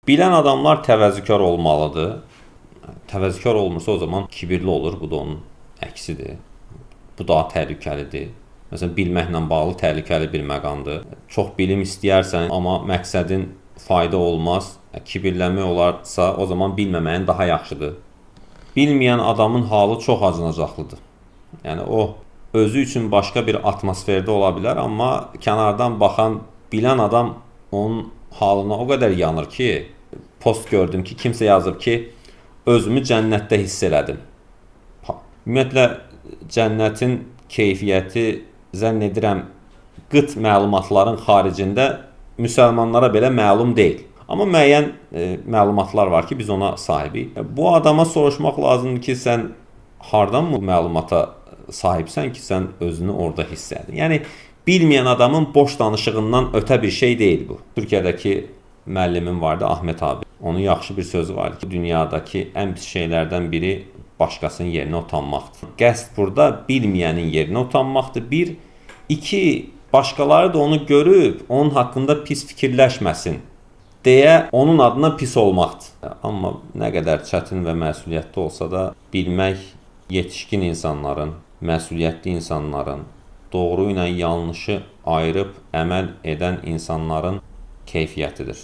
Bilən adamlar təvəzzükar olmalıdır. Təvəzzükar olmursa o zaman kibirli olur. Bu da onun əksidir. Bu daha təhlükəlidir. Məsələn, bilməklə bağlı təhlükəli bir məqamdır. Çox bilim istəyərsən, amma məqsədin fayda olmaz, kibirlənmək olarsa, o zaman bilməməyin daha yaxşıdır. Bilməyən adamın halı çox acınacaqlıdır. Yəni, o özü üçün başqa bir atmosferdə ola bilər, amma kənardan baxan, bilən adam onun halına o qədər yanır ki, post gördüm ki, kimsə yazıb ki, özümü cənnətdə hiss elədim. Ümumiyyətlə, cənnətin keyfiyyəti zənn edirəm, qıt məlumatların xaricində müsəlmanlara belə məlum deyil. Amma müəyyən məlumatlar var ki, biz ona sahibik. Bu adama soruşmaq lazımdır ki, sən hardan bu məlumata sahibsən ki, sən özünü orada hiss edin. Yəni, bilməyən adamın boş danışığından ötə bir şey deyil bu. Türkiyədəki müəllimim vardı, Ahmet abi. Onun yaxşı bir sözü var ki, dünyadakı ən pis şeylərdən biri başqasının yerinə utanmaqdır. Qəsd burada bilməyənin yerinə utanmaqdır. Bir, iki, başqaları da onu görüb, onun haqqında pis fikirləşməsin deyə onun adına pis olmaqdır. Amma nə qədər çətin və məsuliyyətli olsa da, bilmək yetişkin insanların, məsuliyyətli insanların, doğru ilə yanlışı ayırıb əməl edən insanların keyfiyyətidir.